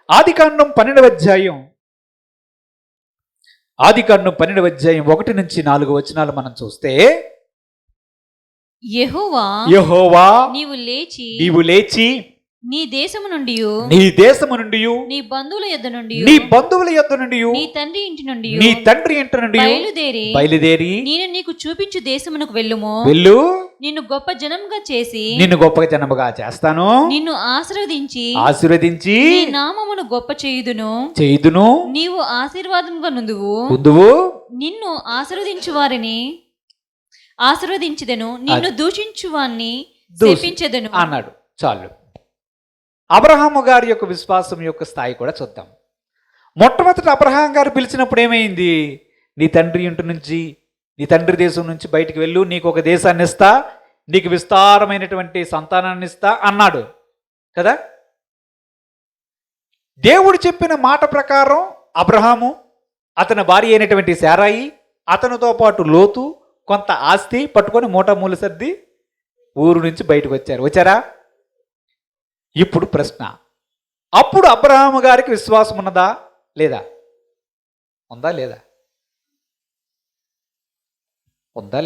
ఆదికాండం 12వ అధ్యాయం 1 నుంచి 4 వచనాలు మనం చూస్తే, యెహోవా నీవు లేచి నీ దేశము నుండి నీ బంధువుల యొద్ద నుండి నీ తండ్రి ఇంటి నుండి బయలుదేరి నేను నీకు చూపించు దేశమునకు వెళ్ళు. నిన్ను గొప్ప జనముగా చేస్తాను. నిన్ను ఆశీర్వదించి నీ నామమును గొప్ప చేయుదును. నీవు ఆశీర్వాదముగా నుందువు. నిన్ను ఆశీర్వదించు వారిని ఆశీర్వదించెదను, నిన్ను దూషించు వారిని శపించెదను అన్నాడు. చాలు. అబ్రహాము గారి యొక్క విశ్వాసం యొక్క స్థాయి కూడా చూద్దాం. మొట్టమొదటి అబ్రహాం గారు పిలిచినప్పుడు ఏమైంది? నీ తండ్రి దేశం నుంచి బయటికి వెళ్ళు, నీకు ఒక దేశాన్ని ఇస్తా, నీకు విస్తారమైనటువంటి సంతానాన్ని ఇస్తా అన్నాడు కదా. దేవుడు చెప్పిన మాట ప్రకారం అబ్రహాము, అతని భార్య అయినటువంటి శారాయి, అతనితో పాటు లోతు కొంత ఆస్తి పట్టుకొని మూటమూలు సర్ది ఊరు నుంచి బయటకు వచ్చారా? ఇప్పుడు ప్రశ్న, అప్పుడు అబ్రహాము గారికి విశ్వాసం ఉన్నదా లేదా? ఉందా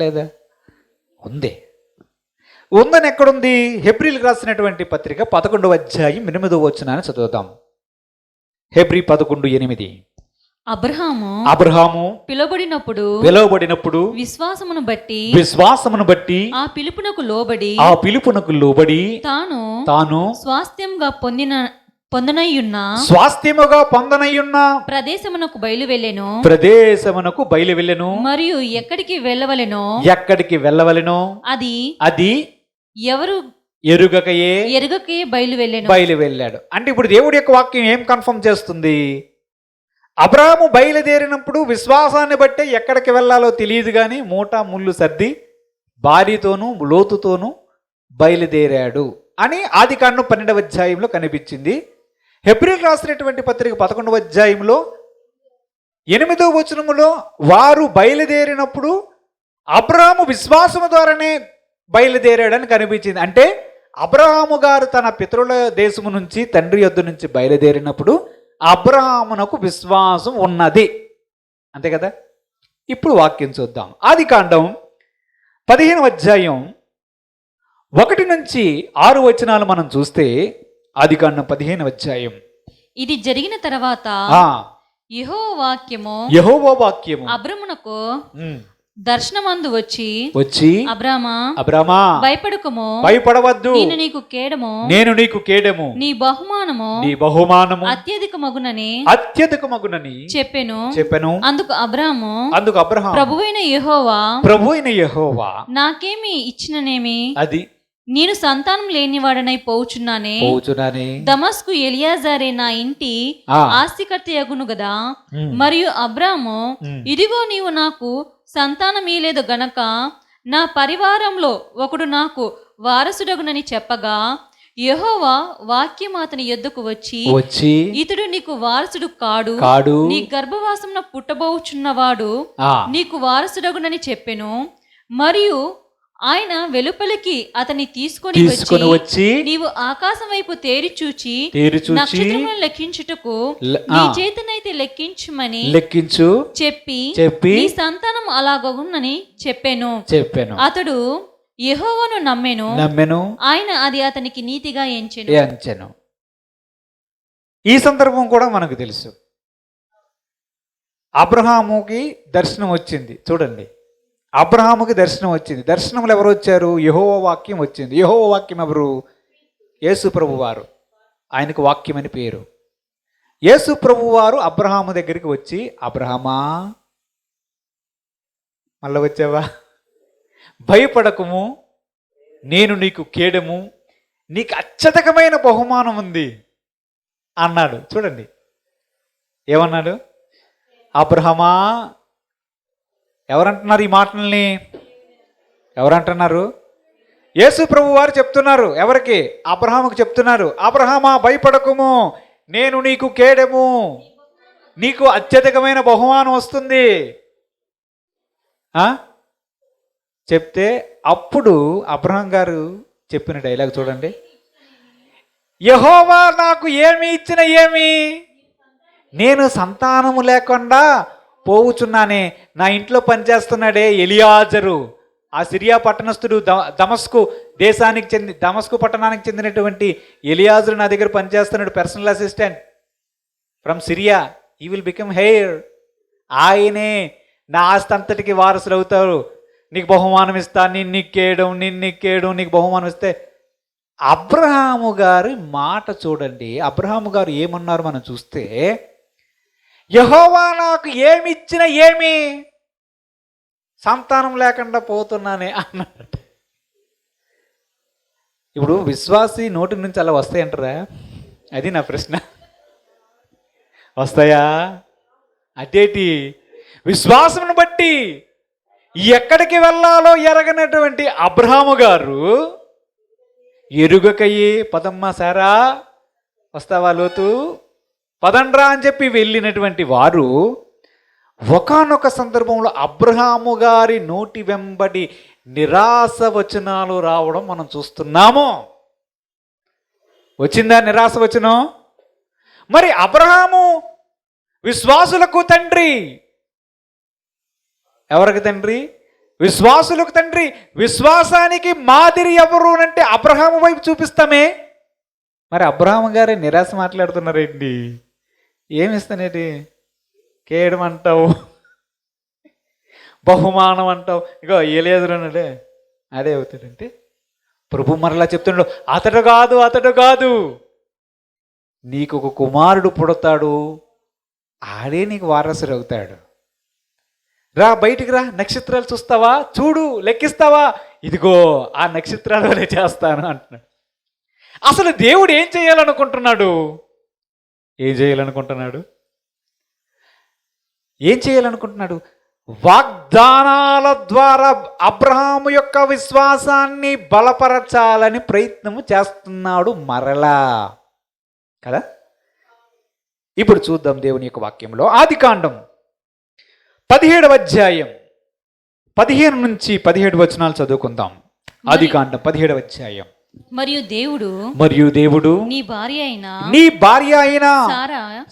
లేదా? ఉంది. ఉందని ఎక్కడుంది? హెబ్రీలకు రాసినటువంటి పత్రిక 11వ అధ్యాయం 8వ వచనాన్ని చదువుతాం. హెబ్రీ 11:8. అబ్రహాము పిలువబడినప్పుడు విశ్వాసమును బట్టి ఆ పిలుపునకు లోబడి తాను స్వాస్థ్యముగా పొందనయ్యున్న ప్రదేశమునకు బయలువెళ్ళెను. మరియు ఎక్కడికి వెళ్ళవలెనో అది ఎవరు ఎరుగకయే బయలువెళ్ళాడు. అంటే ఇప్పుడు దేవుడి యొక్క వాక్యం ఏం కన్ఫర్మ్ చేస్తుంది? అబ్రహాము బయలుదేరినప్పుడు విశ్వాసాన్ని బట్టే ఎక్కడికి వెళ్ళాలో తెలియదు, కానీ మూట ముళ్ళు సర్ది భార్యతోనూ లోతుతోనూ బయలుదేరాడు అని ఆదికాండం 12వ అధ్యాయంలో కనిపించింది. హెబ్రీలకు రాసినటువంటి పత్రిక 11వ అధ్యాయంలో 8వ వచనములో వారు బయలుదేరినప్పుడు అబ్రహాము విశ్వాసము ద్వారానే బయలుదేరాడని కనిపించింది. అంటే అబ్రహాము గారు తన పితరుల దేశము నుంచి, తండ్రి యొద్ద నుంచి బయలుదేరినప్పుడు అబ్రహామునకు విశ్వాసం ఉన్నది. అంతే కదా. ఇప్పుడు వాక్యం చూద్దాం. ఆదికాండం 15వ అధ్యాయం 1 నుంచి 6 వచనాలు మనం చూస్తే, ఆదికాండం 15వ అధ్యాయం. ఇది జరిగిన తర్వాత యెహోవా వాక్యము అబ్రహామునకు దర్శనమందు వచ్చి అబ్రామా భయపడవద్దు, నేను నీకు కేడము నీ బహుమానము అత్యధికమగునని చెప్పెను. అందుకు అబ్రాము ప్రభువైన యెహోవా నాకేమి ఇచ్చిననేమి, అది నేను సంతానం లేనివాడనై పోవుచున్నానే. దమస్కు ఎలియాజారే నా ఇంటి ఆస్తికర్తయగును గదా. మరియు అబ్రాము, ఇదిగో నీవు నాకు సంతానమీలేదు గనక నా పరివారంలో ఒకడు నాకు వారసుడగునని చెప్పగా, యెహోవా వాక్యం అతని యొద్దకు వచ్చి ఇతడు నీకు వారసుడు కాడు, నీ గర్భవాసమున పుట్టబోచున్నవాడు నీకు వారసుడగునని చెప్పెను. మరియు ఆయన వెలుపలికి అతన్ని తీసుకొని వచ్చి నీవు ఆకాశం వైపు తేరి చూచి నక్షత్రములను లెక్కించుటకు నీ చేతనైతే లెక్కించుమని చెప్పి నీ సంతానం అలాగగునని చెప్పెను. అతడు యెహోవాను నమ్మెను, ఆయన అది అతనికి నీతిగా ఎంచెను. ఈ సందర్భం కూడా మనకు తెలుసు. అబ్రహాముకి దర్శనం వచ్చింది. చూడండి, అబ్రహాముకి దర్శనం వచ్చింది. దర్శనంలో ఎవరు వచ్చారు? యెహోవా వాక్యం వచ్చింది. యెహోవా వాక్యం ఎవరు? యేసు ప్రభువారు. ఆయనకు వాక్యం అని పేరు. యేసు ప్రభువారు అబ్రహాము దగ్గరికి వచ్చి, అబ్రహామా, మళ్ళీ వచ్చావా, భయపడకము, నేను నీకు కేడము, నీకు అత్యధికమైన బహుమానం ఉంది అన్నాడు. చూడండి ఏమన్నాడు? అబ్రహామా, ఎవరంటున్నారు ఈ మాటల్ని? ఎవరంటున్నారు? యేసు ప్రభు వారు చెప్తున్నారు. ఎవరికి? అబ్రహాముకు చెప్తున్నారు. అబ్రహామా, భయపడకుము, నేను నీకు కేడము, నీకు అత్యధికమైన బహుమానం వస్తుంది చెప్తే, అప్పుడు అబ్రహాం గారు చెప్పిన డైలాగ్ చూడండి. యెహోవా నాకు ఏమి ఇచ్చిన ఏమి, నేను సంతానము లేకుండా పోవుచున్నానే. నా ఇంట్లో పనిచేస్తున్నాడే ఎలియాజరు, ఆ సిరియా పట్టణస్థుడు, దమస్కు దమస్కు పట్టణానికి చెందినటువంటి ఎలియాజరు నా దగ్గర పనిచేస్తున్నాడు, personal assistant from Syria. He will become hair. ఆయనే నా ఆస్తి అంతటికి వారసులు అవుతారు. నీకు బహుమానం ఇస్తా, నిన్నెక్కేయడం నీకు బహుమానం ఇస్తే. అబ్రహాము గారి మాట చూడండి. అబ్రహాము గారు ఏమన్నారు మనం చూస్తే, యెహోవా నాకు ఏమి ఇచ్చిన ఏమి, సంతానం లేకుండా పోతున్నానే అన్నాడు. ఇప్పుడు విశ్వాసి నోటి నుంచి అలా వస్తాయంటారా? అది నా ప్రశ్న. వస్తాయా? అదేటి విశ్వాసమును బట్టి ఎక్కడికి వెళ్ళాలో ఎరగనటువంటి అబ్రహాము గారు ఎరుగకయ్యి, పదమ్మా సారా వస్తావా లోతు, పదండ్రా అని చెప్పి వెళ్ళినటువంటి వారు ఒకానొక సందర్భంలో అబ్రహాము గారి నోటి వెంబడి నిరాశ వచనాలు రావడం మనం చూస్తున్నాము. వచ్చిందా నిరాశ వచనం? మరి అబ్రహాము విశ్వాసులకు తండ్రి. ఎవరికి తండ్రి? విశ్వాసులకు తండ్రి. విశ్వాసానికి మాదిరి ఎవరు అంటే అబ్రహాము వైపు చూపిస్తామే. మరి అబ్రహాము గారే నిరాశ మాట్లాడుతున్నారేంటి? ఏమిస్తానేటి? కేయడం అంటావు, బహుమానం అంటావు. ఇగో ఎలియాజరు అన్నాడే అదే అవుతాడంటే ప్రభు మరలా చెప్తున్నాడు, అతడు కాదు, నీకు ఒక కుమారుడు పుడతాడు, ఆడే నీకు వారసుడు అవుతాడు. రా బయటికి రా, నక్షత్రాలు చూస్తావా, చూడు, లెక్కిస్తావా, ఇదిగో ఆ నక్షత్రాల వలె చేస్తాను అంటున్నాడు. అసలు దేవుడు ఏం చేయాలనుకుంటున్నాడు? వాగ్దానాల ద్వారా అబ్రహాము యొక్క విశ్వాసాన్ని బలపరచాలని ప్రయత్నము చేస్తున్నాడు మరలా కదా. ఇప్పుడు చూద్దాం దేవుని యొక్క వాక్యంలో ఆదికాండం 17వ అధ్యాయం 15 నుంచి 17 వచనాలు చదువుకుందాం. ఆదికాండం 17వ అధ్యాయం. మరియు దేవుడు నీ భార్య అయిన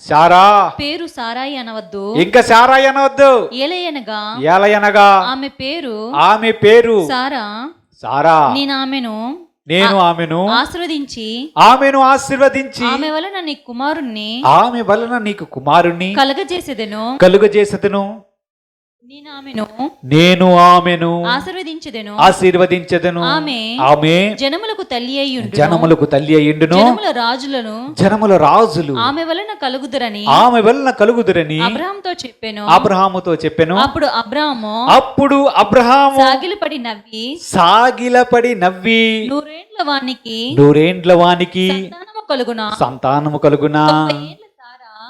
సారా పేరు సారాయి అనవద్దు, ఇంకా సారాయి అనవద్దు, ఏలయనగా ఆమె పేరు సారా, నేను ఆమెను ఆశీర్వదించి ఆమె వలన నీకు కుమారుణ్ణి కలుగజేసెదను. నేను ఆమెను ఆశీర్వదించెదను. ఆమె జనములకు తల్లి అయ్యుండును. జనముల రాజులు ఆమె వలన కలుగుదురని అబ్రహాముతో చెప్పెను. అప్పుడు అబ్రహాము సాగిలపడి నవ్వి నూరేండ్ల వానికి సంతానము కలుగునా,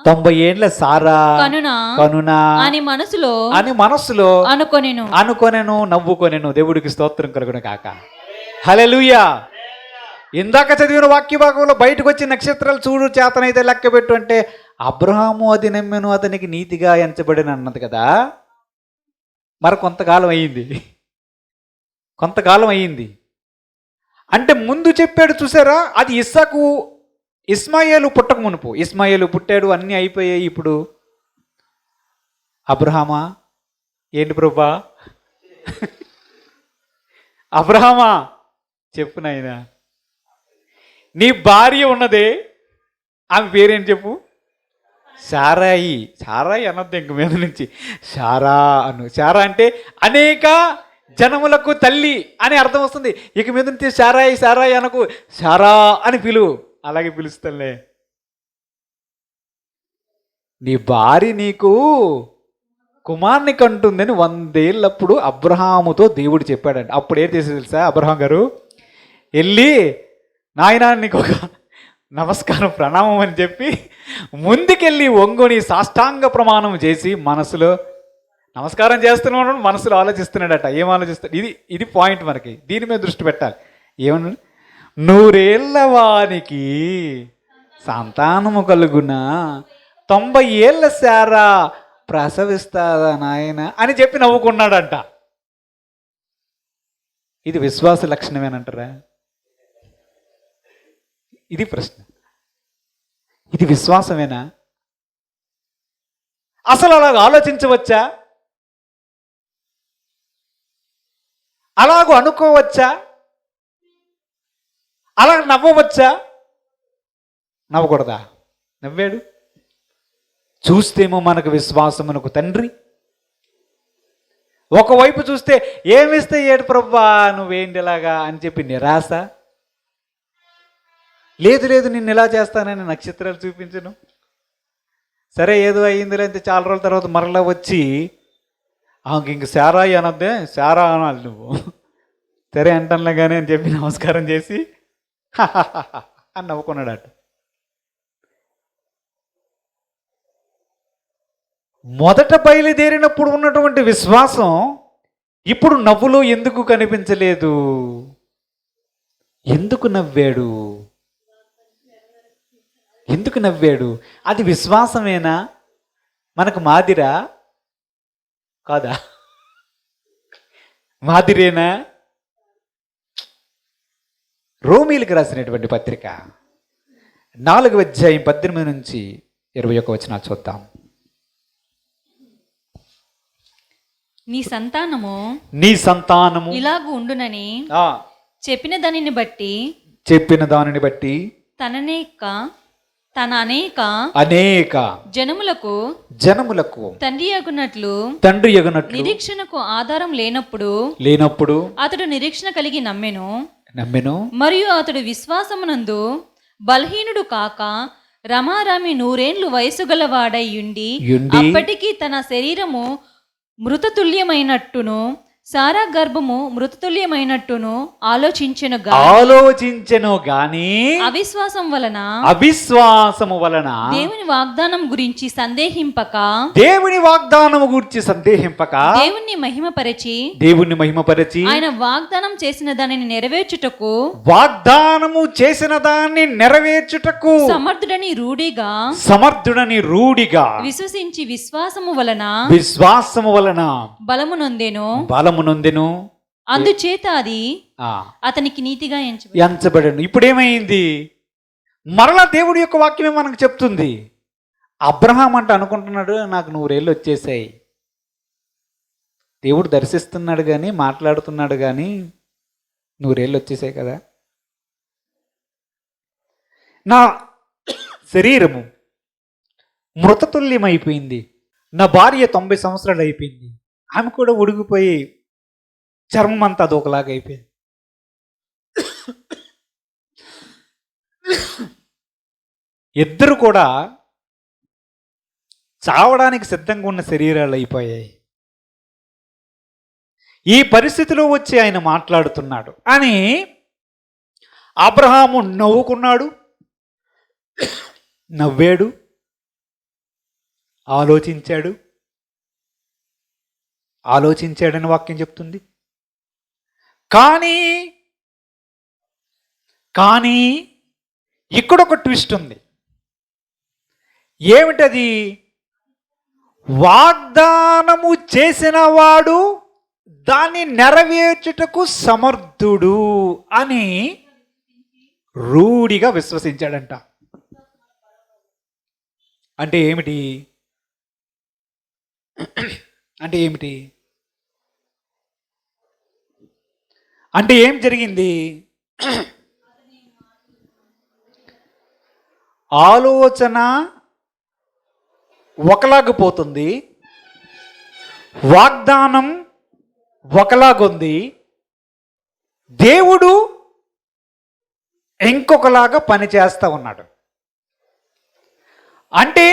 90 ఏండ్ల సారా కనునా అని మనసులో అనుకొనెను, నవ్వుకొనెను. దేవుడికి స్తోత్రం కలుగును కాక. హల్లెలూయా. ఇందాక చదివిన వాక్య భాగంలో బయటకు వచ్చి నక్షత్రాలు చూడు, చేతనైతే లెక్క పెట్టు అంటే అబ్రహాము అది నమ్మెను, అతనికి నీతిగా ఎంచబడిన అన్నది కదా. మరి కొంతకాలం అయ్యింది అంటే ముందు చెప్పాడు చూసారా, అది ఇస్మాయేలు పుట్టక మునుపు. ఇస్మాయేలు పుట్టాడు, అన్నీ అయిపోయాయి. ఇప్పుడు అబ్రహామా ఏంటి ప్రభా, అబ్రహామా చెప్పు నాయనా, నీ భార్య ఉన్నదే, ఆమె పేరేంటి చెప్పు? సారాయి. అనొద్దు ఇంక మీద నుంచి, సారా సారా అంటే అనేక జనములకు తల్లి అని అర్థం వస్తుంది. ఇక మీద నుంచి సారాయి అనకు, సారా అని పిలువు. అలాగే పిలుస్తానులే. నీ భార్య నీకు కుమార్ని కంటుందని 100 ఏళ్ళప్పుడు అబ్రహాముతో దేవుడు చెప్పాడండి. అప్పుడు ఏం చేసి తెలుసా అబ్రహాం గారు? వెళ్ళి నాయనా నీకు ఒక నమస్కారం ప్రణామం అని చెప్పి ముందుకెళ్ళి ఒంగొని సాష్టాంగ ప్రమాణం చేసి మనసులో నమస్కారం చేస్తున్నాడు, మనసులో ఆలోచిస్తున్నాడట. ఏం ఆలోచిస్తాడు? ఇది పాయింట్, మనకి దీని మీద దృష్టి పెట్టాలి. ఏమన్నా 100 ఏళ్ల వానికి సంతానము కలుగునా, 90 ఏళ్ల సారా ప్రసవిస్తాదా నాయన అని చెప్పి నవ్వుకున్నాడంట. ఇది విశ్వాస లక్షణమేనంటారా? ఇది ప్రశ్న. ఇది విశ్వాసమేనా? అసలు అలాగ ఆలోచించవచ్చా? అలాగూ అనుకోవచ్చా? అలా నవ్వవచ్చా? నవ్వకూడదా? నవ్వాడు. చూస్తేమో మనకు విశ్వాసమునకు తండ్రి, ఒకవైపు చూస్తే ఏమిస్తే ఏడు ప్రభువా నువ్వేంటి ఇలాగా అని చెప్పి నిరాశ. లేదు లేదు నిన్ను ఇలా చేస్తానని నక్షత్రాలు చూపించను. సరే ఏదో అయ్యిందిలే అంతే. చాలా రోజుల తర్వాత మరలా వచ్చి ఆమెకి ఇంక శారాయి అనొద్దే, శారా అనాలి నువ్వు, సరే అంటానులే కానీ అని చెప్పి నమస్కారం చేసి అని నవ్వుకున్నాడట. మొదట బయలుదేరినప్పుడు ఉన్నటువంటి విశ్వాసం ఇప్పుడు నవ్వులో ఎందుకు కనిపించలేదు? ఎందుకు నవ్వాడు? ఎందుకు నవ్వాడు? అది విశ్వాసమేనా? మనకు మాదిరా కాదా? మాదిరేనా? రోమీలకు రాసినటువంటి పత్రిక 4వ అధ్యాయం 18 నుంచి 21 వచనాలు చూద్దాం. నీ సంతానము ఇలాగు ఉండునని చెప్పిన దానిని బట్టి తన అనేక జనములకు తండ్రి యగునట్లు నిరీక్షణకు ఆధారం లేనప్పుడు అతడు నిరీక్షణ కలిగి నమ్మెను. మరియు అతడు విశ్వాసమునందు బలహీనుడు కాక రమారమి 100 ఏండ్లు వయసు గలవాడై ఉండి అప్పటికి తన శరీరము మృతతుల్యమైనట్టును సారా గర్భము మృతతుల్యమైనట్టును ఆలోచించెను గాని అవిశ్వాసము వలన దేవుని వాగ్దానము గురించి సందేహింపక దేవుని మహిమపరచి ఆయన వాగ్దానం చేసిన దానిని నెరవేర్చుటకు సమర్థుడని రూఢిగా విశ్వసించి విశ్వాసము వలన బలము నొందెను. అందుచేత అది అతనికి నీతిగా ఎంచబడను. ఇప్పుడు ఏమైంది? మరలా దేవుడి యొక్క వాక్యమే మనకు చెప్తుంది. అబ్రహాం అంటే అనుకుంటున్నాడు నాకు 100 ఏళ్ళు వచ్చేసాయి. దేవుడు దర్శిస్తున్నాడు కానీ మాట్లాడుతున్నాడు కానీ 100 ఏళ్ళు వచ్చేసాయి కదా. నా శరీరము మృతతుల్యమైపోయింది. నా భార్య 90 సంవత్సరాలు అయిపోయింది. ఆమె కూడా ఉడిగిపోయి చర్మం అంతా అదొకలాగా అయిపోయింది. ఇద్దరు కూడా చావడానికి సిద్ధంగా ఉన్న శరీరాలు అయిపోయాయి. ఈ పరిస్థితిలో వచ్చి ఆయన మాట్లాడుతున్నాడు అని అబ్రహాము నవ్వుకున్నాడు, నవ్వాడు, ఆలోచించాడని వాక్యం చెప్తుంది. కానీ ఇక్కడ ఒక ట్విస్ట్ ఉంది. ఏమిటది? వాగ్దానము చేసిన వాడు దాన్ని నెరవేర్చుటకు సమర్థుడు అని రూఢిగా విశ్వసించాడంట. అంటే ఏమిటి? అంటే ఏం జరిగింది? ఆలోచన ఒకలాగిపోతుంది, వాగ్దానం ఒకలాగుంది, దేవుడు ఇంకొకలాగా పనిచేస్తూ ఉన్నాడు. అంటే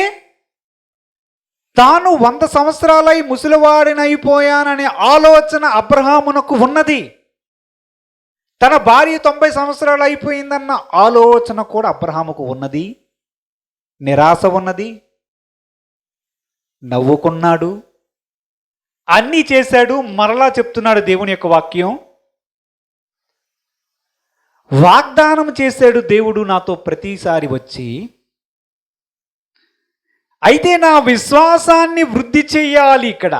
తాను 100 సంవత్సరాలై ముసలివాడినైపోయాననే ఆలోచన అబ్రహామునకు ఉన్నది. తన భార్య 90 సంవత్సరాలు అయిపోయిందన్న ఆలోచన కూడా అబ్రహాముకు ఉన్నది. నిరాశ ఉన్నది. నవ్వుకున్నాడు, అన్నీ చేశాడు. మరలా చెప్తున్నాడు దేవుని యొక్క వాక్యం. వాగ్దానం చేశాడు దేవుడు నాతో ప్రతిసారి వచ్చి, అయితే నా విశ్వాసాన్ని వృద్ధి చెయ్యాలి. ఇక్కడ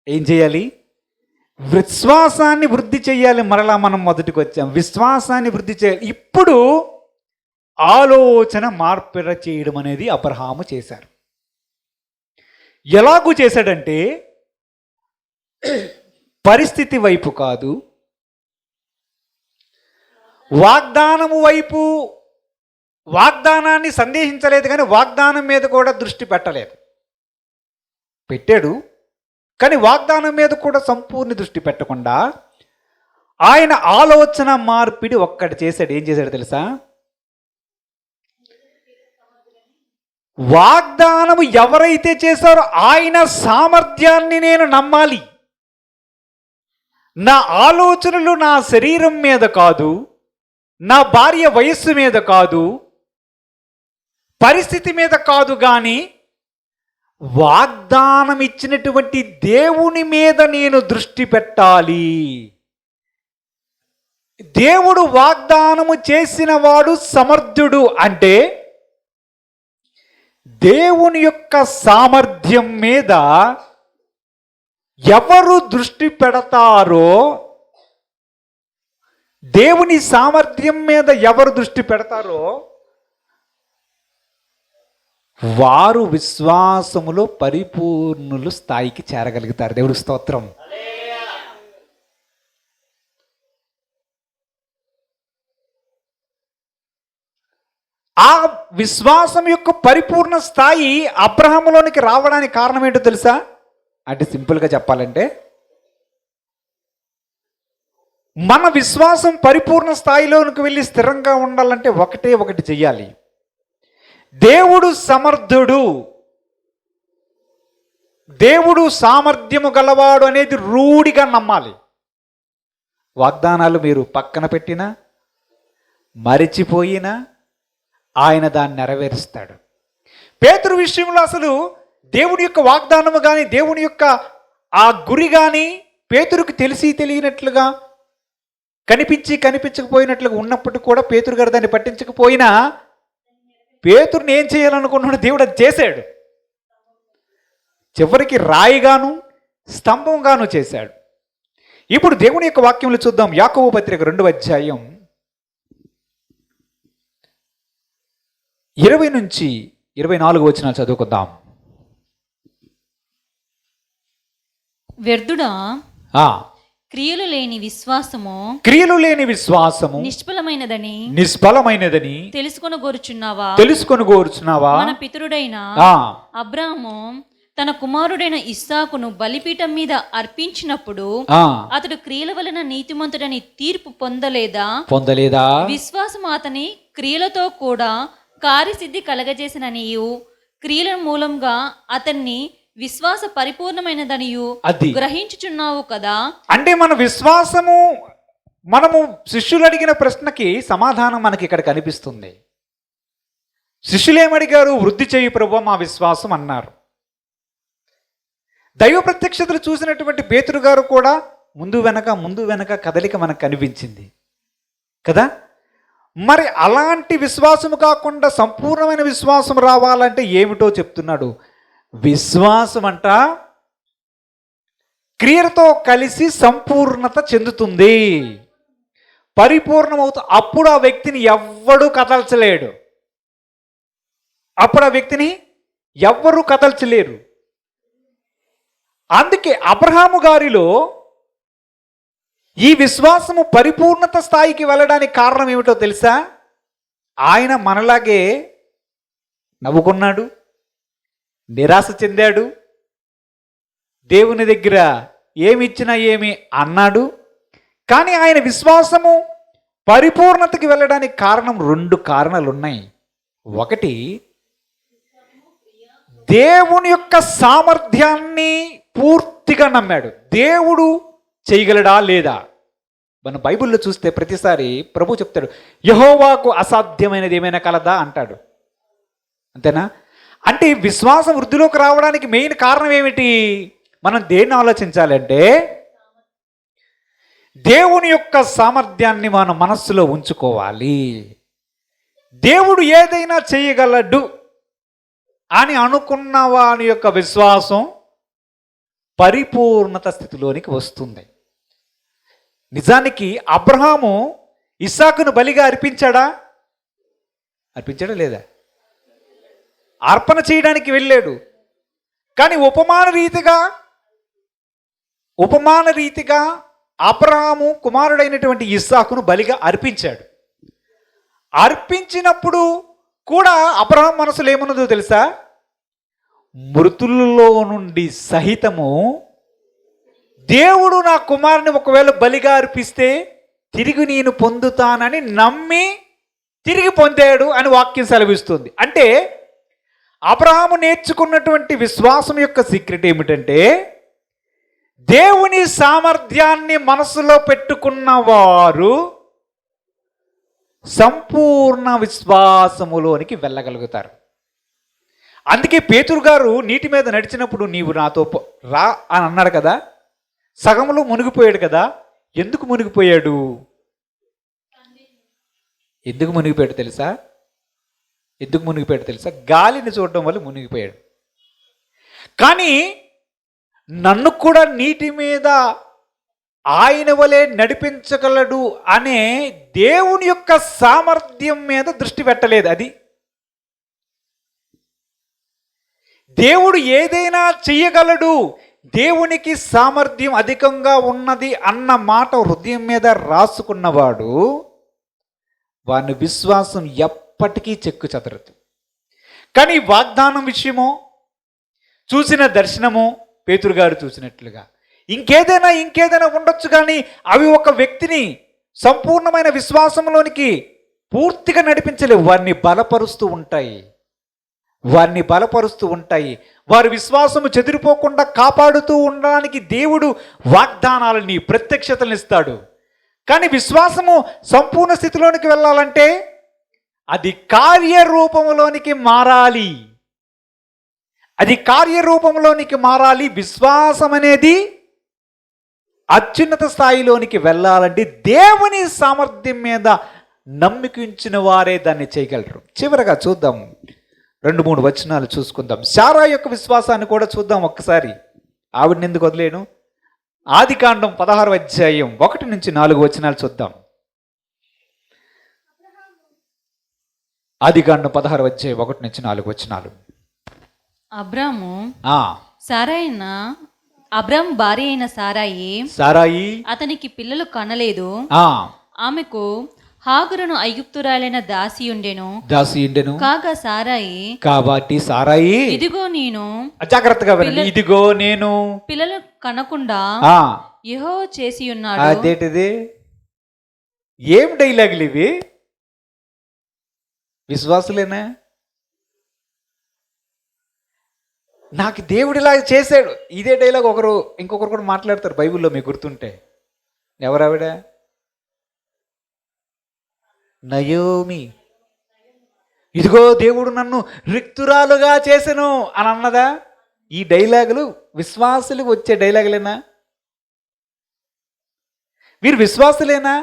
ఏం చేయాలి? విశ్వాసాన్ని వృద్ధి చెయ్యాలి. మరలా మనం మొదటికి వచ్చాం. విశ్వాసాన్ని వృద్ధి చేయాలి. ఇప్పుడు ఆలోచన మార్పిడ చేయడం అనేది అబ్రహాము చేశారు. ఎలాగూ చేశాడంటే పరిస్థితి వైపు కాదు, వాగ్దానము వైపు, వాగ్దానాన్ని సందేహించలేదు కానీ వాగ్దానం మీద కూడా దృష్టి పెట్టలేదు. పెట్టాడు కానీ వాగ్దానం మీద కూడా సంపూర్ణ దృష్టి పెట్టకుండా ఆయన ఆలోచన మార్పిడి ఒక్కటి చేశాడు. ఏం చేశాడు తెలుసా? వాగ్దానము ఎవరైతే చేశారో ఆయన సామర్థ్యాన్ని నేను నమ్మాలి. నా ఆలోచనలు నా శరీరం మీద కాదు, నా భార్య వయస్సు మీద కాదు, పరిస్థితి మీద కాదు, కానీ వాగ్దానం ఇచ్చినటువంటి దేవుని మీద నేను దృష్టి పెట్టాలి. దేవుడు వాగ్దానము చేసిన వాడు సమర్థుడు అంటే దేవుని యొక్క సామర్థ్యం మీద ఎవరు దృష్టి పెడతారో, దేవుని సామర్థ్యం మీద ఎవరు దృష్టి పెడతారో వారు విశ్వాసములో పరిపూర్ణులు స్థాయికి చేరగలుగుతారు. దేవుడి స్తోత్రం. ఆ విశ్వాసం యొక్క పరిపూర్ణ స్థాయి అబ్రహాములోనికి రావడానికి కారణం ఏంటో తెలుసా? అంటే సింపుల్గా చెప్పాలంటే మన విశ్వాసం పరిపూర్ణ స్థాయిలోనికి వెళ్ళి స్థిరంగా ఉండాలంటే ఒకటే ఒకటి చెయ్యాలి. దేవుడు సమర్థుడు, దేవుడు సామర్థ్యము గలవాడు అనేది రూఢిగా నమ్మాలి. వాగ్దానాలు మీరు పక్కన పెట్టినా మరిచిపోయినా ఆయన దాన్ని నెరవేరుస్తాడు. పేతురు విషయంలో అసలు దేవుని యొక్క వాగ్దానము కానీ దేవుని యొక్క ఆ గురి కానీ పేతురుకు తెలిసి తెలియనట్లుగా, కనిపించి కనిపించకపోయినట్లుగా ఉన్నప్పటికీ కూడా పేతురు గారు దాన్ని పట్టించకపోయినా పేతురుని ఏం చేయాలనుకున్నాడు దేవుడు అది చేశాడు. చివరికి రాయిగాను స్తంభంగాను చేశాడు. ఇప్పుడు దేవుని యొక్క వాక్యములు చూద్దాం. యాకోబు పత్రిక 2వ అధ్యాయం 20 నుంచి 24 వచనాలు చదువుకుందాం. వ్యర్థుడా, క్రియలు లేని విశ్వాసము నిష్ఫలమైనదని తెలుసుకొనగోరుచున్నావా? మన పితరుడైన అబ్రాహాము తన కుమారుడైన ఇస్సాకును బలిపీఠం మీద అర్పించినప్పుడు అతడు క్రియల వలన నీతిమంతుడని తీర్పు పొందలేదా? విశ్వాసం అతని క్రియలతో కూడా కార్యసిద్ధి కలగజేసిననియు క్రియల మూలంగా అతన్ని విశ్వాస పరిపూర్ణమైనదనియు గ్రహించుచున్నావు కదా. అంటే మన విశ్వాసము, మనము శిష్యులు అడిగిన ప్రశ్నకి సమాధానం మనకి ఇక్కడ కనిపిస్తుంది. శిష్యులు ఏమడిగారు? వృద్ధి చేయి ప్రభువా మా విశ్వాసం అన్నారు. దైవ ప్రత్యక్షతలు చూసినటువంటి పేతురు గారు కూడా ముందు వెనక కదలిక మనకు కనిపించింది కదా. మరి అలాంటి విశ్వాసము కాకుండా సంపూర్ణమైన విశ్వాసం రావాలంటే ఏమిటో చెప్తున్నాడు. విశ్వాసం అంట క్రియలతో కలిసి సంపూర్ణత చెందుతుంది, పరిపూర్ణమవుతుంది. అప్పుడు ఆ వ్యక్తిని ఎవ్వడూ కదల్చలేరు. అందుకే అబ్రహాము గారిలో ఈ విశ్వాసము పరిపూర్ణత స్థాయికి వెళ్ళడానికి కారణం ఏమిటో తెలుసా? ఆయన మనలాగే నవ్వుకున్నాడు, నిరాశ చెందాడు, దేవుని దగ్గర ఏమిచ్చినా ఏమి అన్నాడు. కానీ ఆయన విశ్వాసము పరిపూర్ణతకి వెళ్ళడానికి కారణం 2 కారణాలు ఉన్నాయి. ఒకటి, దేవుని యొక్క సామర్థ్యాన్ని పూర్తిగా నమ్మాడు. దేవుడు చేయగలడా లేదా? మన బైబిల్లో చూస్తే ప్రతిసారి ప్రభు చెప్తాడు, యెహోవాకు అసాధ్యమైనది ఏమైనా కలదా అంటాడు. అంతేనా? అంటే విశ్వాసం వృద్ధిలోకి రావడానికి మెయిన్ కారణం ఏమిటి? మనం దేన్ని ఆలోచించాలంటే దేవుని యొక్క సామర్థ్యాన్ని మన మనస్సులో ఉంచుకోవాలి. దేవుడు ఏదైనా చేయగలడు అని అనుకున్న వాని యొక్క విశ్వాసం పరిపూర్ణత స్థితిలోనికి వస్తుంది. నిజానికి అబ్రహాము ఇస్సాకును బలిగా అర్పించాడా? అర్పించాడా లేదా? అర్పణ చేయడానికి వెళ్ళాడు. కానీ ఉపమాన రీతిగా అబ్రహాము కుమారుడైనటువంటి ఇస్సాకును బలిగా అర్పించాడు. అర్పించినప్పుడు కూడా అబ్రహాం మనసులో ఏమున్నదో తెలుసా? మృతుల్లో నుండి సహితము దేవుడు నా కుమారుని ఒకవేళ బలిగా అర్పిస్తే తిరిగి నేను పొందుతానని నమ్మి తిరిగి పొందాడు అని వాక్యం సెలవిస్తుంది. అంటే అబ్రహాము నేర్చుకున్నటువంటి విశ్వాసం యొక్క సీక్రెట్ ఏమిటంటే, దేవుని సామర్థ్యాన్ని మనసులో పెట్టుకున్న వారు సంపూర్ణ విశ్వాసములోనికి వెళ్ళగలుగుతారు. అందుకే పేతురు గారు నీటి మీద నడిచినప్పుడు నీవు నాతో రా అని అన్నాడు కదా, సగంలో మునిగిపోయాడు కదా. ఎందుకు మునిగిపోయాడు? ఎందుకు మునిగిపోయాడు తెలుసా? గాలిని చూడడం వల్ల మునిగిపోయాడు. కానీ నన్ను కూడా నీటి మీద ఆయన వలె నడిపించగలడు అనే దేవుని యొక్క సామర్థ్యం మీద దృష్టి పెట్టలేదు. అది దేవుడు ఏదైనా చెయ్యగలడు, దేవునికి సామర్థ్యం అధికంగా ఉన్నది అన్న మాట హృదయం మీద రాసుకున్నవాడు వాని విశ్వాసం ఎప్పటికీ చెక్కు చెదరదు. కానీ వాగ్దానం విషయమో, చూసిన దర్శనమో, పేతురు గారు చూసినట్లుగా ఇంకేదైనా ఉండొచ్చు, కానీ అవి ఒక వ్యక్తిని సంపూర్ణమైన విశ్వాసంలోనికి పూర్తిగా నడిపించలేవు. వారిని బలపరుస్తూ ఉంటాయి. వారి విశ్వాసము చెదిరిపోకుండా కాపాడుతూ ఉండడానికి దేవుడు వాగ్దానాలని, ప్రత్యక్షతలను ఇస్తాడు. కానీ విశ్వాసము సంపూర్ణ స్థితిలోనికి వెళ్ళాలంటే అది కార్యరూపంలోనికి మారాలి. విశ్వాసం అనేది అత్యున్నత స్థాయిలోనికి వెళ్ళాలంటే దేవుని సామర్థ్యం మీద నమ్మికించిన వారే దాన్ని చేయగలరు. చివరగా చూద్దాం, 2-3 వచనాలు చూసుకుందాం. శారా యొక్క విశ్వాసాన్ని కూడా చూద్దాం ఒక్కసారి. ఆవిడని ఎందుకు వదిలేను? ఆదికాండం 16వ అధ్యాయం 1-4 వచనాలు చూద్దాం. ఆదికాండం 16వ అధ్యాయం 1-4 వచనాలు. అబ్రాము భార్య అయిన సారాయి అతనికి పిల్లలు కనలేదు. ఆమెకు హాగరును ఐగుప్తురాలైన దాసి ఉండెను. కాగా సారాయి ఇదిగో నేను, జాగ్రత్తగా వినండి, ఇదిగో నేను పిల్లలు కనకుండా యెహోవా చేసి ఉన్నాడు. అదేంటిది? ఏం డైలాగులు ఇవి? విశ్వాసులేనా? నాకు దేవుడిలా చేశాడు, ఇదే డైలాగ్ ఇంకొకరు కూడా మాట్లాడతారు బైబిల్లో, మీకు గుర్తుంటే. ఎవరావిడ? నయోమి. ఇదిగో దేవుడు నన్ను రిక్తురాలుగా చేసెను అని అన్నదా? ఈ డైలాగులు విశ్వాసులకు వచ్చే డైలాగులేనా? వీరు విశ్వాసులేనా?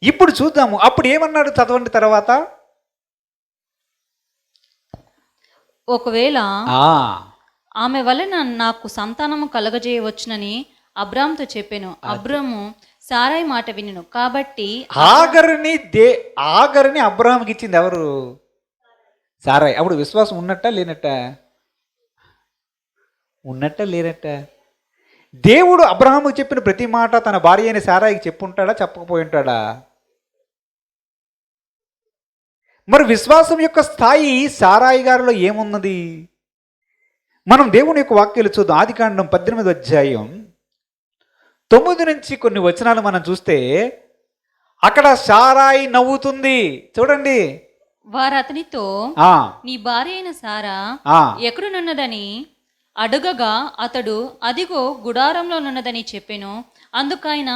ఇప్పుడు చూద్దాము. అప్పుడు ఏమన్నాడు చదవండి తర్వాత. ఒకవేళ ఆమె వలన నాకు సంతానము కలగజేయవచ్చునని అబ్రాముతో చెప్పాను. అబ్రాము సారాయి మాట వినను. కాబట్టి ఆగరిని అబ్రాహాముకి ఇచ్చింది ఎవరు? సారాయి. అప్పుడు విశ్వాసం ఉన్నట్ట లేనట్ట? దేవుడు అబ్రాహాముకి చెప్పిన ప్రతి మాట తన భార్య అయిన సారాయికి చెప్పుంటాడా, చెప్పకపోయి ఉంటాడా? మరి విశ్వాసం యొక్క స్థాయి సారాయి గారిలో ఏమున్నది? మనం దేవుని యొక్క వాక్యాలు చూద్దాం. ఆదికాండం 18వ అధ్యాయం 9 నుంచి కొన్ని వచనాలు మనం చూస్తే అక్కడ సారాయి నవ్వుతుంది. చూడండి. వారు అతనితో నీ భార్య అయిన సారా ఎక్కడునున్నదని అడుగగా అతడు అదిగో గుడారంలోనున్నదని చెప్పెను. అందుకైన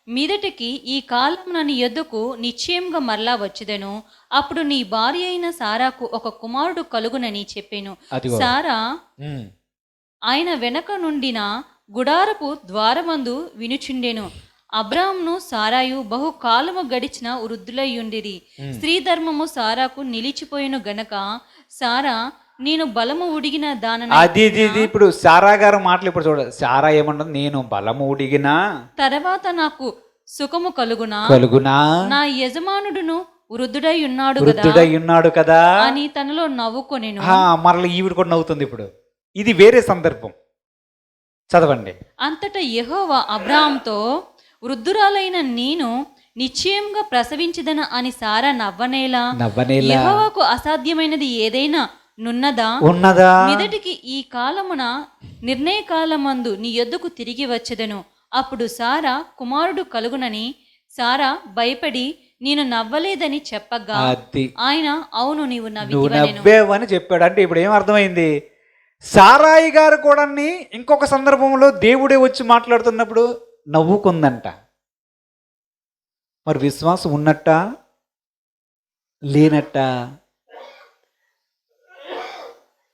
మీదటికి ఈ కాలమున నీ యొద్దకు నిశ్చయంగా మరలా వచ్చెదను. అప్పుడు నీ భార్య అయిన సారాకు ఒక కుమారుడు కలుగునని చెప్పాను. సారా ఆయన వెనక నుండిన గుడారపు ద్వారమందు వినుచుండెను. అబ్రామును సారాయు బహుకాలము గడిచిన వృద్ధులయ్యుండిరి. స్త్రీ ధర్మము సారాకు నిలిచిపోయిన గనక సారా నేను బలము ఉడిగిన అది ఇప్పుడు సారా గారు మాటలు ఇప్పుడు చూడ. సారా ఏమంటుంది? నేను బలము ఉడిగిన తర్వాత నాకు సుఖము కలుగునా, నా యజమానుడును వృద్ధుడై ఉన్నాడు కదా వృద్ధుడై ఉన్నాడు కదా అని తనలో నవ్వుకొనెను. మరల ఈవిడ కూడా నవ్వుతుంది. ఇప్పుడు ఇది వేరే సందర్భం, చదవండి. అంతటా యెహోవా అబ్రాహాముతో, వృద్ధురాలైన నేను నిశ్చయంగా ప్రసవించదన అని సారా నవ్వనేలా? యెహోవాకు అసాధ్యమైనది ఏదైనా ఉన్నదా? మీదటికి ఈ కాలమున నిర్ణయ కాలమందు నీ యొద్దకు తిరిగి వచ్చెదను. అప్పుడు సారా కుమారుడు కలుగునని సారా భయపడి నేను నవ్వలేదని చెప్పగా ఆయన అవును నీవు నవ్వేవని చెప్పాడు. అంటే ఇప్పుడు ఏం అర్థమైంది? సారాయి గారు కూడా ఇంకొక సందర్భంలో దేవుడే వచ్చి మాట్లాడుతున్నప్పుడు నవ్వుకుందంట. మరి విశ్వాసం ఉన్నట్ట లేనట్ట?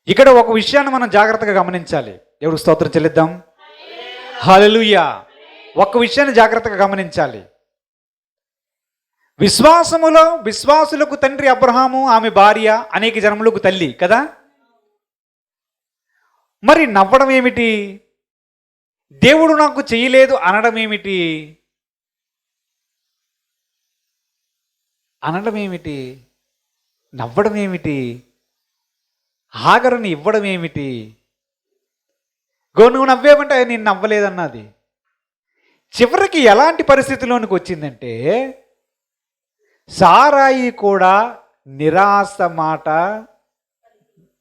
ఇక్కడ ఒక విషయాన్ని మనం జాగ్రత్తగా గమనించాలి. దేవుడికి స్తోత్రం చెల్లిద్దాం. హల్లెలూయా. ఒక్క విషయాన్ని జాగ్రత్తగా గమనించాలి. విశ్వాసులకు తండ్రి అబ్రహాము, ఆమె భార్య, అనేక జనములకు తల్లి కదా. మరి నవ్వడం ఏమిటి? దేవుడు నాకు చేయలేదు అనడం ఏమిటి? అనడం ఏమిటి? నవ్వడం ఏమిటి? హాగరుని ఇవ్వడం ఏమిటి? నువ్వు నవ్వేమంటే నేను నవ్వలేదన్నది. చివరికి ఎలాంటి పరిస్థితిలోనికి వచ్చిందంటే సారాయి కూడా నిరాశ మాట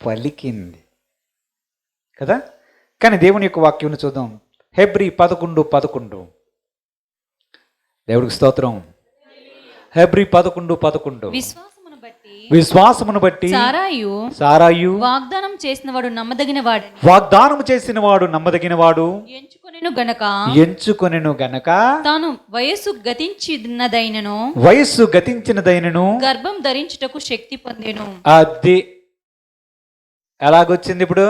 పలికింది కదా. కానీ దేవుని యొక్క వాక్యం చూద్దాం. హెబ్రీ 11:11. దేవుడికి స్తోత్రం. హెబ్రీ 11:11. విశ్వాసమును బట్టి సారాయు వాగ్దానం చేసిన వాడు నమ్మదగినవాడు ఎంచుకొనెను గనక తాను వయస్సు గతించినదైనను గర్భం ధరించుటకు శక్తి పొందెను. అది ఎలాగొచ్చింది? ఇప్పుడు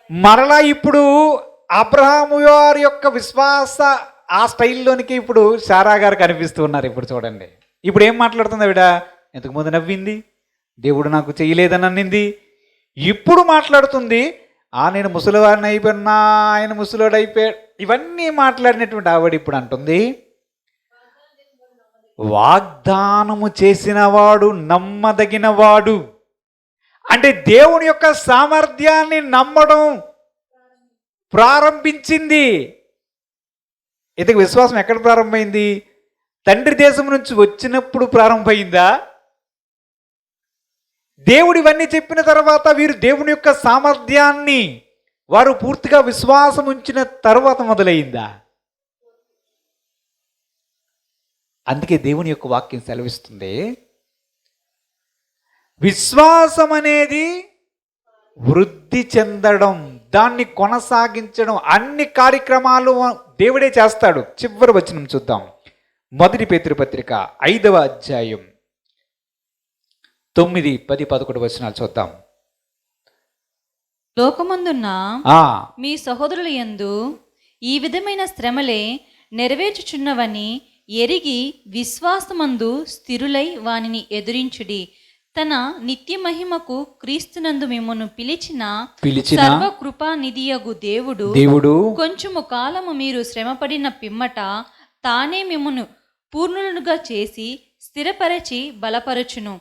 మరలా ఇప్పుడు అబ్రహాము వారి యొక్క విశ్వాస ఆ స్టైల్లోనికి ఇప్పుడు సారా గారు కనిపిస్తూ ఉన్నారు. ఇప్పుడు చూడండి, ఇప్పుడు ఏం మాట్లాడుతుంది ఆవిడ? ఇంతకు ముందు నవ్వింది, దేవుడు నాకు చేయలేదని అన్నింది. ఇప్పుడు మాట్లాడుతుంది, నేను ముసలివాడిని అయిపోయినా, ఆయన ముసలివాడు అయిపోయాడు, ఇవన్నీ మాట్లాడినటువంటి ఆవిడ ఇప్పుడు అంటుంది, వాగ్దానము చేసినవాడు నమ్మదగినవాడు. అంటే దేవుని యొక్క సామర్థ్యాన్ని నమ్మడం ప్రారంభించింది. ఇంతకు విశ్వాసం ఎక్కడ ప్రారంభమైంది? తండ్రి దేశం నుంచి వచ్చినప్పుడు ప్రారంభమైందా? దేవుడు ఇవన్నీ చెప్పిన తర్వాత వీరు దేవుని యొక్క సామర్థ్యాన్ని వారు పూర్తిగా విశ్వాసం ఉంచిన తర్వాత మొదలైందా? అందుకే దేవుని యొక్క వాక్యం సెలవిస్తుంది, విశ్వాసం అనేది వృద్ధి చెందడం, దాన్ని కొనసాగించడం, అన్ని కార్యక్రమాలు దేవుడే చేస్తాడు. చివరి వచనం చూద్దాం. 1 పేతురు పత్రిక 5వ అధ్యాయం 9, 10, 11 వచనాలు చూద్దాం. లోకమందున్న మీ సహోదరుల యందు ఈ విధమైన శ్రమలే నెరవేర్చుచున్నవని ఎరిగి విశ్వాసమందు స్థిరులై వానిని ఎదురించుడి. తన నిత్య మహిమకు క్రీస్తునందు మిమ్మల్ని పిలిచిన సర్వ కృపా నిధియగు దేవుడు కొంచెము కాలము మీరు శ్రమపడిన పిమ్మట తానే మిమ్మల్ని పూర్ణులుగా చేసి స్థిరపరచి బలపరచును.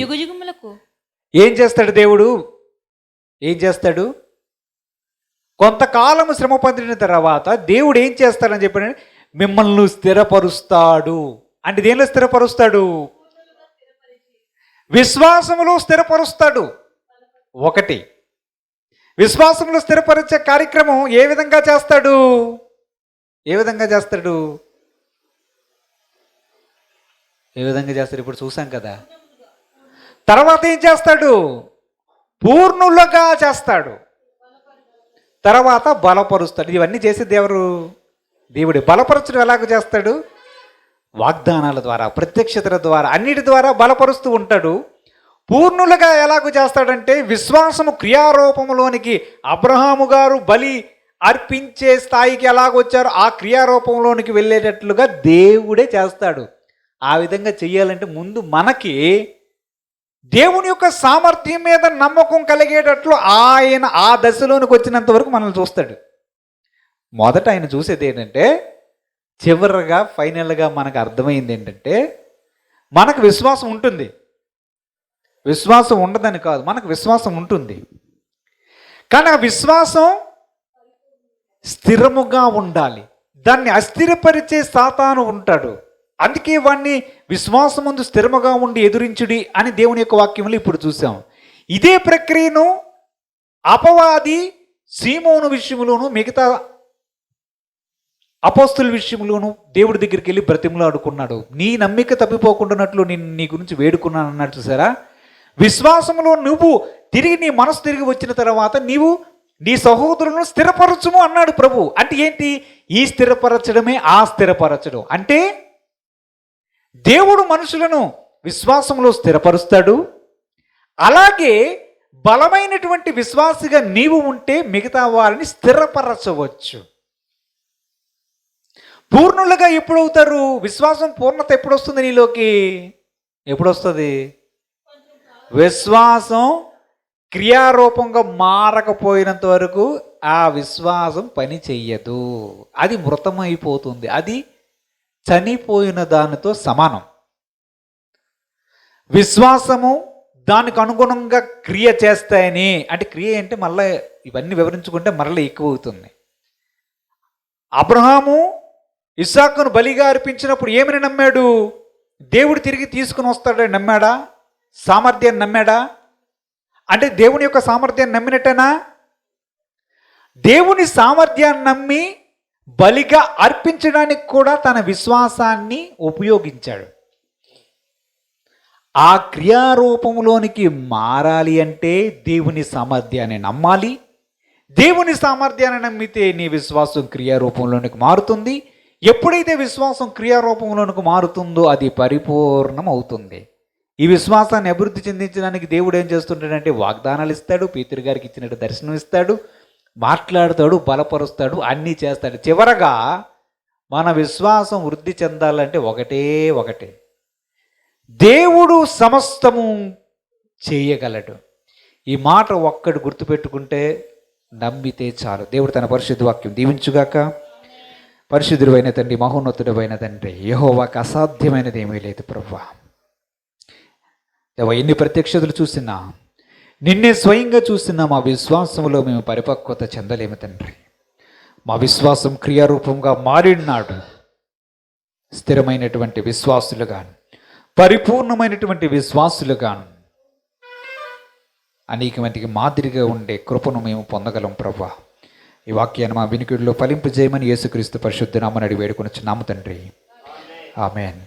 యుగయుగములకు ఏం చేస్తాడు దేవుడు? ఏం చేస్తాడు? కొంతకాలము శ్రమ పొందిన తర్వాత దేవుడు ఏం చేస్తాడని చెప్పాడు? మిమ్మల్ని స్థిరపరుస్తాడు. అంటే దేనిలో స్థిరపరుస్తాడు? విశ్వాసములో స్థిరపరుస్తాడు. ఒకటి, విశ్వాసంలో స్థిరపరిచే కార్యక్రమం ఏ విధంగా చేస్తాడు? ఏ విధంగా చేస్తాడు? ఇప్పుడు చూసాం కదా. తర్వాత ఏం చేస్తాడు? పూర్ణులుగా చేస్తాడు. తర్వాత బలపరుస్తాడు. ఇవన్నీ చేసేది ఎవరు? దేవుడు. బలపరచడం ఎలాగ చేస్తాడు? వాగ్దానాల ద్వారా, ప్రత్యక్షతల ద్వారా, అన్నిటి ద్వారా బలపరుస్తూ ఉంటాడు. పూర్ణులుగా ఎలాగ చేస్తాడంటే విశ్వాసము క్రియారూపంలోనికి అబ్రహాము గారు బలి అర్పించే స్థాయికి ఎలాగొచ్చారో ఆ క్రియారూపంలోనికి వెళ్ళేటట్లుగా దేవుడే చేస్తాడు. ఆ విధంగా చెయ్యాలంటే ముందు మనకి దేవుని యొక్క సామర్థ్యం మీద నమ్మకం కలిగేటట్లు ఆయన ఆ దశలోనికి వచ్చినంత వరకు మనల్ని చూస్తాడు. మొదట ఆయన చూసేది ఏంటంటే, చివరిగా ఫైనల్గా మనకు అర్థమైంది ఏంటంటే, మనకు విశ్వాసం ఉంటుంది, విశ్వాసం ఉండదని కాదు, మనకు విశ్వాసం ఉంటుంది. కానీ ఆ విశ్వాసం స్థిరముగా ఉండాలి. దాన్ని అస్థిరపరిచే సాతాను ఉంటాడు. అందుకే వాడిని విశ్వాసం ముందు స్థిరముగా ఉండి ఎదురించుడి అని దేవుని యొక్క వాక్యంలో ఇప్పుడు చూసాం. ఇదే ప్రక్రియను అపవాది సీమోను విషయంలోను మిగతా అపోస్తుల విషయంలోను దేవుడి దగ్గరికి వెళ్ళి బ్రతిమలాడుకున్నాడు. నీ నమ్మిక తప్పిపోకుండానట్లు నేను నీ గురించి వేడుకున్నాను అన్నాడు. చూసారా, విశ్వాసంలో నువ్వు తిరిగి నీ మనసు తిరిగి వచ్చిన తర్వాత నీవు నీ సహోదరులను స్థిరపరచుము అన్నాడు ప్రభు. అంటే ఏంటి? ఈ స్థిరపరచడమే ఆ స్థిరపరచడం. అంటే దేవుడు మనుషులను విశ్వాసంలో స్థిరపరుస్తాడు. అలాగే బలమైనటువంటి విశ్వాసిగా నీవు ఉంటే మిగతా వారిని స్థిరపరచవచ్చు. పూర్ణులుగా ఎప్పుడవుతారు? విశ్వాసం పూర్ణత ఎప్పుడు వస్తుంది నీలోకి? ఎప్పుడు వస్తుంది? విశ్వాసం క్రియారూపంగా మారకపోయినంత వరకు ఆ విశ్వాసం పని చెయ్యదు. అది మృతమైపోతుంది. అది చనిపోయిన దానితో సమానం. విశ్వాసము దానికి అనుగుణంగా క్రియ చేస్తాయని, అంటే క్రియ అంటే మళ్ళీ ఇవన్నీ వివరించుకుంటే మరలా ఎక్కువ అవుతుంది. అబ్రహాము ఇస్సాకును బలిగా అర్పించినప్పుడు ఏమని నమ్మాడు? దేవుడు తిరిగి తీసుకుని వస్తాడని నమ్మాడా? సామర్థ్యాన్ని నమ్మాడా? అంటే దేవుని యొక్క సామర్థ్యాన్ని నమ్మినట్టేనా? దేవుని సామర్థ్యాన్ని నమ్మి బలిగా అర్పించడానికి కూడా తన విశ్వాసాన్ని ఉపయోగించాడు. ఆ క్రియారూపంలోనికి మారాలి అంటే దేవుని సామర్థ్యాన్ని నమ్మాలి. దేవుని సామర్థ్యాన్ని నమ్మితే నీ విశ్వాసం క్రియారూపంలోనికి మారుతుంది. ఎప్పుడైతే విశ్వాసం క్రియారూపంలోనికి మారుతుందో అది పరిపూర్ణం అవుతుంది. ఈ విశ్వాసాన్ని అభివృద్ధి చెందించడానికి దేవుడు ఏం చేస్తుంటాడంటే వాగ్దానాలు ఇస్తాడు, పేతురు గారికి ఇచ్చినట్టు దర్శనం ఇస్తాడు, మాట్లాడతాడు, బలపరుస్తాడు, అన్నీ చేస్తాడు. చివరగా మన విశ్వాసం వృద్ధి చెందాలంటే ఒకటే, దేవుడు సమస్తము చేయగలడు. ఈ మాట ఒక్కడు గుర్తుపెట్టుకుంటే నమ్మితే చాలు. దేవుడు తన పరిశుద్ధ వాక్యం దీవించుగాక. పరిశుద్ధుడు అయిన తండ్రి, మహోన్నతుడు అయిన తండ్రి, యెహోవాకు అసాధ్యమైనది ఏమీ లేదు ప్రభువా. ఎన్ని ప్రత్యక్షతలు చూసినా, నిన్నే స్వయంగా చూసినా మా విశ్వాసంలో మేము పరిపక్వత చెందలేము తండ్రి. మా విశ్వాసం క్రియారూపంగా మారినాడు. స్థిరమైనటువంటి విశ్వాసులుగాను, పరిపూర్ణమైనటువంటి విశ్వాసులుగాను అనేక మందికి మాదిరిగా ఉండే కృపను మేము పొందగలం ప్రభువా. ఈ వాక్యాన్ని మా వినికిడిలో ఫలింపజేయమని యేసుక్రీస్తు పరిశుద్ధ నామమున అడిగి వేడుకొనుచున్నాము తండ్రి. ఆమేన్.